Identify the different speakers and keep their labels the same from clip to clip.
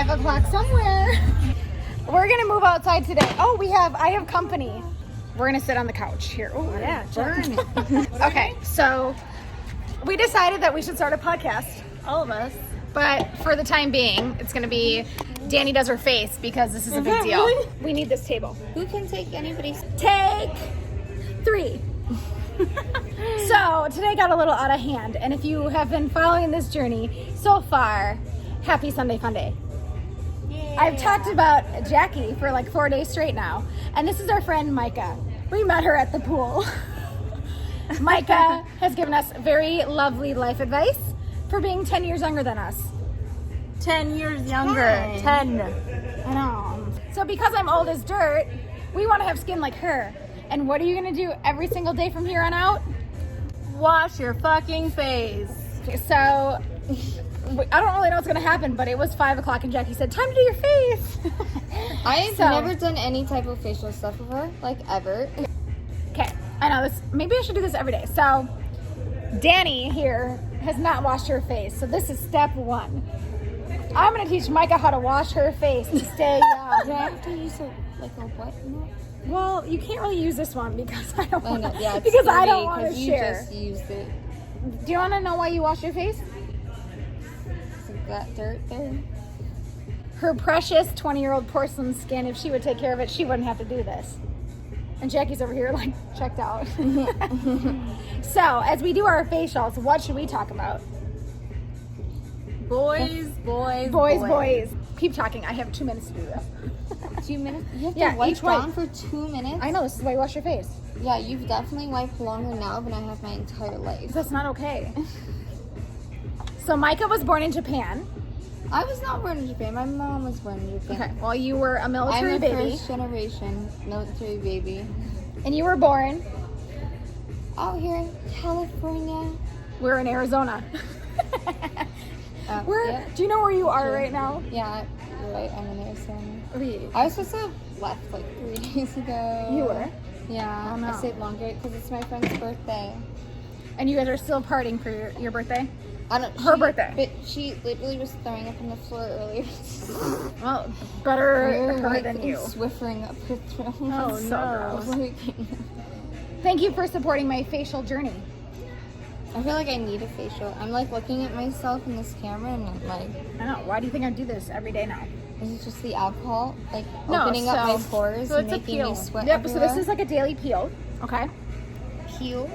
Speaker 1: 5 o'clock somewhere. We're gonna move outside today. Oh, I have company. We're gonna sit on the couch here. Oh yeah, burn. Okay, so we decided that we should start a podcast, all of us. But for the time being, it's gonna be Danny does her face because this is a big deal.
Speaker 2: Really?
Speaker 1: We need this table.
Speaker 2: Who can take anybody's?
Speaker 1: Take 3. So today got a little out of hand, and if you have been following this journey so far, happy Sunday Fun Day.
Speaker 2: Yeah.
Speaker 1: I've talked about Jackie for like 4 days straight now, and this is our friend Micah. We met her at the pool. Micah has given us very lovely life advice for being 10 years younger than us.
Speaker 2: 10 years younger. 10.
Speaker 1: I know. So because I'm old as dirt, we want to have skin like her. And what are you going to do every single day from here on out?
Speaker 2: Wash your fucking face.
Speaker 1: So I don't really know what's going to happen, but it was 5 o'clock and Jackie said, time to do your face.
Speaker 3: I've never done any type of facial stuff before, like ever.
Speaker 1: Okay, I know this. Maybe I should do this every day. So Danny here has not washed her face. So this is step 1. I'm going to teach Micah how to wash her face to stay young.
Speaker 3: Do I have to use a what? No?
Speaker 1: Well, you can't really use this one because I don't want to.
Speaker 3: Yeah,
Speaker 1: because I don't want to
Speaker 3: you
Speaker 1: share.
Speaker 3: Just used it.
Speaker 1: Do you want to know why you wash your face?
Speaker 3: Is that dirt there?
Speaker 1: Her precious 20-year-old porcelain skin, if she would take care of it, she wouldn't have to do this. And Jackie's over here like checked out. So, as we do our facials, what should we talk about?
Speaker 2: Boys.
Speaker 1: Keep talking. I have 2 minutes to do this.
Speaker 3: 2 minutes? You have to
Speaker 1: Yeah,
Speaker 3: wipe
Speaker 1: each wipe.
Speaker 3: down for 2 minutes?
Speaker 1: I know, this is why you wash your face.
Speaker 3: Yeah, you've definitely wiped longer now than I have my entire life.
Speaker 1: That's not okay. So Micah was born in Japan.
Speaker 3: I was not born in Japan. My mom was born in Japan.
Speaker 1: Okay, well you were a military
Speaker 3: I'm a
Speaker 1: baby.
Speaker 3: first generation military baby.
Speaker 1: And you were born?
Speaker 3: Out here in California.
Speaker 1: We're in Arizona.
Speaker 3: Yeah.
Speaker 1: Do you know where you are right now?
Speaker 3: Yeah, right. I'm in Arizona.
Speaker 1: We.
Speaker 3: I was supposed to have left like 3 days ago.
Speaker 1: You were?
Speaker 3: Yeah,
Speaker 1: Oh, no.
Speaker 3: I stayed longer because it's my friend's birthday.
Speaker 1: And you guys are still partying for your birthday?
Speaker 3: I don't.
Speaker 1: Her birthday.
Speaker 3: But she literally was throwing up on the floor earlier.
Speaker 1: Well, better her than you.
Speaker 3: Swiffering up her throat.
Speaker 1: Oh,
Speaker 2: so
Speaker 1: no.
Speaker 3: Like,
Speaker 1: Thank you for supporting my facial journey.
Speaker 3: I feel like I need a facial. I'm like looking at myself in this camera and I'm like,
Speaker 1: I know. Why do you think I do this every day now?
Speaker 3: is it just the alcohol like
Speaker 1: No,
Speaker 3: opening up my pores
Speaker 1: so
Speaker 3: and
Speaker 1: it's a
Speaker 3: making
Speaker 1: peel.
Speaker 3: me sweat?
Speaker 1: Yep. So
Speaker 3: everywhere?
Speaker 1: this is like a daily peel. Okay.
Speaker 3: peel.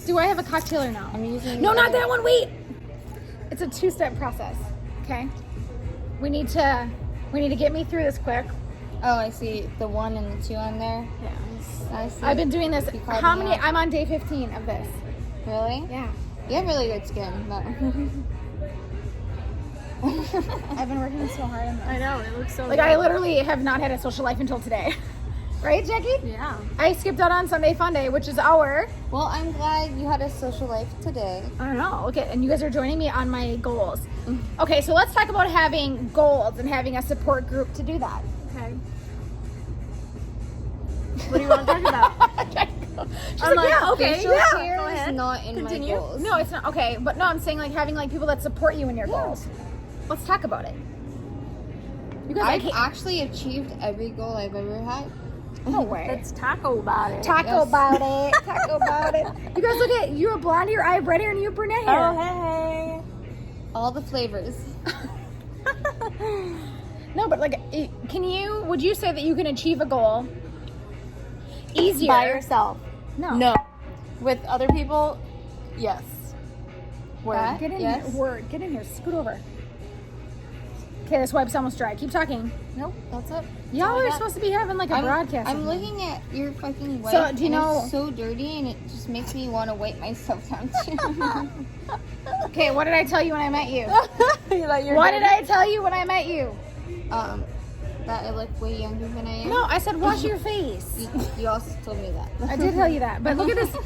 Speaker 1: Do I have a cocktail or no?
Speaker 3: I'm using.
Speaker 1: No,
Speaker 3: the
Speaker 1: not
Speaker 3: other-
Speaker 1: that one. Wait. It's a 2-step process. Okay. We need to get me through this quick.
Speaker 3: Oh, I see the 1 and the 2 on there.
Speaker 1: Yeah.
Speaker 3: I see.
Speaker 1: I've been doing this.
Speaker 3: You called
Speaker 1: How
Speaker 3: me
Speaker 1: many?
Speaker 3: out.
Speaker 1: I'm on day 15 of this.
Speaker 3: Really?
Speaker 1: Yeah.
Speaker 3: You have really good skin, but
Speaker 1: I've been working so hard on this.
Speaker 2: I know, it looks so
Speaker 1: Like
Speaker 2: good.
Speaker 1: I literally have not had a social life until today. Right, Jackie?
Speaker 2: Yeah.
Speaker 1: I skipped out on Sunday Fun Day, which is our.
Speaker 3: well, I'm glad you had a social life today.
Speaker 1: I don't know. Okay, and you guys are joining me on my goals. Okay, so let's talk about having goals and having a support group to do that.
Speaker 2: Okay. What do you want to talk about?
Speaker 1: She's
Speaker 2: I'm
Speaker 1: like,
Speaker 2: like,
Speaker 1: yeah, okay,
Speaker 3: Facial
Speaker 1: yeah.
Speaker 3: care
Speaker 2: Go
Speaker 3: is
Speaker 2: ahead.
Speaker 3: not in
Speaker 2: Continue.
Speaker 3: my goals.
Speaker 1: No, it's not. Okay, but no, I'm saying like having like people that support you in your goals. Let's talk about it. You guys,
Speaker 3: I've actually achieved every goal I've ever had.
Speaker 1: no way.
Speaker 2: Let's taco about it.
Speaker 1: Talk
Speaker 3: Yes.
Speaker 1: about it. Talk about it. You guys look at you have blonde hair, I have red hair, and you have brunette hair.
Speaker 2: Oh, hey.
Speaker 3: All the flavors.
Speaker 1: No, but like, would you say that you can achieve a goal easier?
Speaker 2: By yourself.
Speaker 1: No.
Speaker 2: With other people, yes.
Speaker 3: What?
Speaker 1: Get in
Speaker 3: Yes.
Speaker 1: here. Word. Get in here. Scoot over. Okay, this wipe's almost dry. Keep talking.
Speaker 3: Nope, that's it.
Speaker 1: Y'all
Speaker 2: all I
Speaker 1: are
Speaker 2: got.
Speaker 1: supposed to be having like a broadcast.
Speaker 3: I'm
Speaker 1: in here.
Speaker 3: looking at your fucking wipe.
Speaker 1: So, do you
Speaker 3: and
Speaker 1: know-
Speaker 3: It's so dirty, and it just makes me want to wipe myself down too.
Speaker 1: Okay, what did I tell you when I met you?
Speaker 2: What
Speaker 1: What did I tell you when I met you?
Speaker 3: That I look way younger than I am.
Speaker 1: No, I said wash your face.
Speaker 3: You also told me that.
Speaker 1: I did tell you that, but look at this.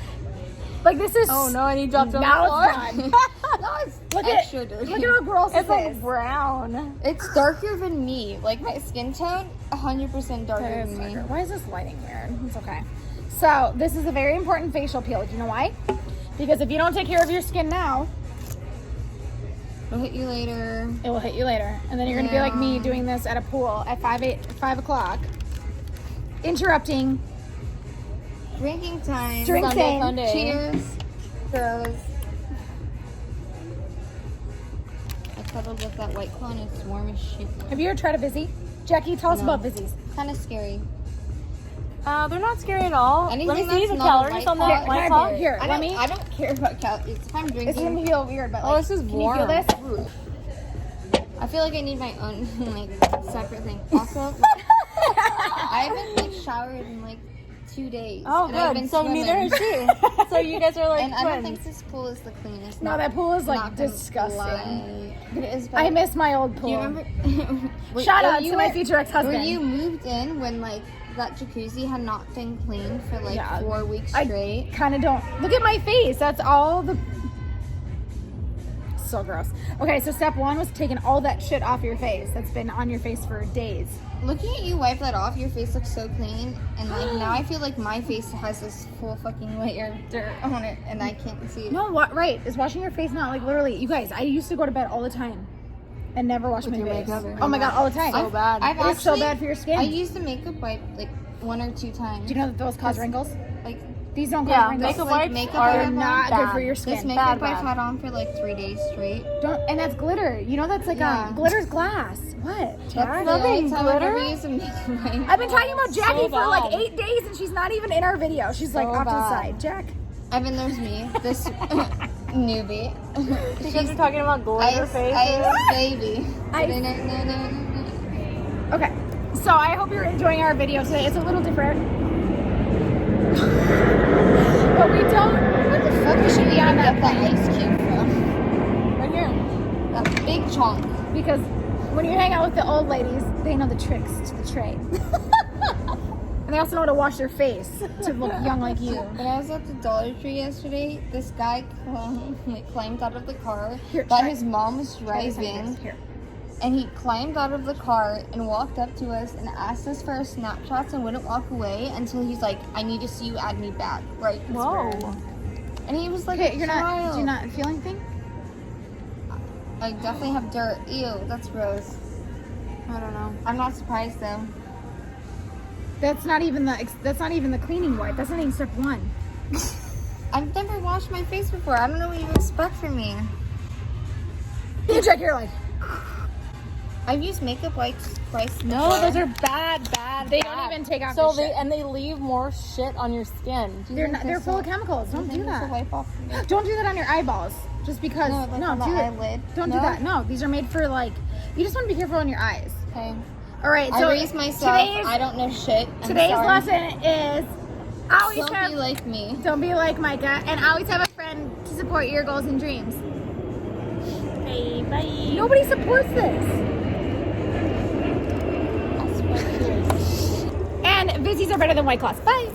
Speaker 1: Like this is.
Speaker 2: Oh no, and he dropped it on
Speaker 1: Now
Speaker 2: the floor.
Speaker 1: it's done.
Speaker 3: No, it's
Speaker 1: Look
Speaker 3: extra
Speaker 1: at
Speaker 3: dirty.
Speaker 1: look at how gross
Speaker 2: It's
Speaker 1: this
Speaker 2: like
Speaker 1: is.
Speaker 2: brown.
Speaker 3: It's darker than me. Like my skin tone, 100% darker
Speaker 1: That is
Speaker 3: than me.
Speaker 1: darker. Why is this lighting weird? It's okay. So this is a very important facial peel. Do you know why? Because if you don't take care of your skin now,
Speaker 3: It'll hit you later.
Speaker 1: It will hit you later. And then you're going to be like me doing this at a pool at 5 o'clock. Interrupting.
Speaker 3: Drinking time.
Speaker 1: Drinking.
Speaker 2: Sunday.
Speaker 3: Cheers. Girls. I cuddled with that White Claw and it's warm as shit.
Speaker 1: Have you ever tried a Vizzy? Jackie, tell us
Speaker 3: No.
Speaker 1: about Vizzies.
Speaker 3: Kind of scary.
Speaker 2: They're not scary at all.
Speaker 3: Anything
Speaker 2: Let me see
Speaker 3: that's
Speaker 2: the
Speaker 3: not a
Speaker 2: calories
Speaker 3: White
Speaker 2: on
Speaker 3: Claw
Speaker 2: that
Speaker 3: is
Speaker 2: White
Speaker 1: Can I
Speaker 2: Claw.
Speaker 1: be- Here, let me.
Speaker 3: I don't care about calories. If I'm
Speaker 1: It's
Speaker 3: drinking,
Speaker 1: going to feel weird, but
Speaker 2: Oh,
Speaker 1: like,
Speaker 2: this is
Speaker 1: can
Speaker 2: warm.
Speaker 1: you feel this?
Speaker 3: I feel like I need my own like separate thing. Also, like, I haven't like showered in like 2 days.
Speaker 2: Oh,
Speaker 3: and I've
Speaker 2: good.
Speaker 3: been
Speaker 2: So
Speaker 3: swimming.
Speaker 2: neither is she. So you guys are like
Speaker 3: And I don't
Speaker 2: twins.
Speaker 3: think this pool is the cleanest.
Speaker 1: No,
Speaker 3: not-
Speaker 1: that pool is like
Speaker 3: not gonna
Speaker 1: disgusting.
Speaker 3: lie. But it is
Speaker 1: I
Speaker 3: better.
Speaker 1: miss my old
Speaker 3: Do
Speaker 1: pool.
Speaker 3: you remember?
Speaker 1: Shout
Speaker 3: were
Speaker 1: out
Speaker 3: you
Speaker 1: to my
Speaker 3: at-
Speaker 1: future ex-husband.
Speaker 3: Were you moved in when like that jacuzzi had not been cleaned for like
Speaker 1: Yeah.
Speaker 3: 4 weeks
Speaker 1: I
Speaker 3: straight?
Speaker 1: kind of don't. Look at my face. That's all the. So gross. Okay, so step one was taking all that shit off your face that's been on your face for days.
Speaker 3: Looking at you wipe that off, your face looks so clean, and like now I feel like my face has this full fucking layer of dirt on it, and I can't see it.
Speaker 1: No, what? Right? Is washing your face not like literally? You guys, I used to go to bed all the time and never wash my
Speaker 3: your
Speaker 1: face.
Speaker 3: makeup?
Speaker 1: Oh my god, all the time.
Speaker 2: So bad.
Speaker 3: I've
Speaker 1: It's so
Speaker 3: actually-
Speaker 1: bad for your skin.
Speaker 3: I used the makeup wipe like 1 or 2 times.
Speaker 1: Do you know that those cause wrinkles?
Speaker 3: Like
Speaker 1: These don't cause
Speaker 2: Yeah,
Speaker 1: wrinkles.
Speaker 2: makeup
Speaker 3: like
Speaker 2: wipes
Speaker 3: makeup
Speaker 2: are
Speaker 1: They're
Speaker 3: wipe
Speaker 1: not good
Speaker 2: bad.
Speaker 1: for your
Speaker 3: this
Speaker 1: skin.
Speaker 3: makeup
Speaker 2: bad.
Speaker 3: I've had on for like 3 days straight.
Speaker 1: Don't, and that's glitter. You know that's like
Speaker 3: Yeah.
Speaker 1: glitter's glass. What?
Speaker 3: That's
Speaker 1: Jack?
Speaker 3: the only
Speaker 2: nothing
Speaker 3: time I've ever
Speaker 2: glitter?
Speaker 3: used a makeup wipe.
Speaker 1: I've been talking about Jackie
Speaker 2: So
Speaker 1: for like
Speaker 2: bad.
Speaker 1: 8 days and she's not even in our video. She's like
Speaker 3: So
Speaker 1: off to the
Speaker 3: bad.
Speaker 1: side. Jack.
Speaker 3: Evan, there's me, this newbie.
Speaker 2: You guys are talking about glitter faces.
Speaker 3: Ice baby.
Speaker 1: Ice.
Speaker 3: No.
Speaker 1: Okay. So I hope you're enjoying our video today. It's a little different. But we don't.
Speaker 3: Where the fuck should we
Speaker 1: on that
Speaker 3: get that ice cube from?
Speaker 2: Right here.
Speaker 3: That big chunk.
Speaker 1: Because when you hang out with the old ladies, they know the tricks to the trade. And they also know how to wash their face to look young like you.
Speaker 3: When I was at the Dollar Tree yesterday, this guy climbed out of the car
Speaker 1: Here,
Speaker 3: that
Speaker 1: try-
Speaker 3: his mom was
Speaker 1: Try this,
Speaker 3: driving.
Speaker 1: Here.
Speaker 3: And he climbed out of the car and walked up to us and asked us for our Snapchats and wouldn't walk away until he's like, I need to see you add me back. Right. this
Speaker 2: Whoa.
Speaker 3: minute." And he was like,
Speaker 1: Okay, you're not.
Speaker 3: "Child."
Speaker 1: Do you not feel anything?
Speaker 3: I definitely have dirt. Ew, that's gross.
Speaker 2: I don't know.
Speaker 3: I'm not surprised though.
Speaker 1: That's not even the. That's not even the cleaning wipe. That's not even step one.
Speaker 3: I've never washed my face before. I don't know what you expect from me.
Speaker 1: You check your life.
Speaker 3: I've used makeup wipes twice.
Speaker 2: No,
Speaker 3: before.
Speaker 2: those are bad.
Speaker 1: They don't even take off
Speaker 2: So
Speaker 1: the shit.
Speaker 2: they leave more shit on your skin.
Speaker 1: They're full of chemicals. Don't do
Speaker 3: It's a
Speaker 1: that.
Speaker 3: wipe off for me.
Speaker 1: Don't do that on your eyeballs. Just because.
Speaker 3: No, like
Speaker 1: No,
Speaker 3: on the
Speaker 1: do it.
Speaker 3: eyelid.
Speaker 1: Don't do
Speaker 3: No?
Speaker 1: that. No, these are made for like. You just want to be careful on your eyes.
Speaker 3: Okay.
Speaker 1: All right. So
Speaker 3: I raised myself.
Speaker 1: Today's,
Speaker 3: I don't know shit. I'm
Speaker 1: today's
Speaker 3: sorry.
Speaker 1: lesson is always
Speaker 3: Don't
Speaker 1: have.
Speaker 3: be like me.
Speaker 1: Don't be like Micah, and always have a friend to support your goals and dreams.
Speaker 2: Hey, bye.
Speaker 1: Nobody supports this.
Speaker 2: Cheers.
Speaker 1: And Vizzies are better than White Claws. Bye.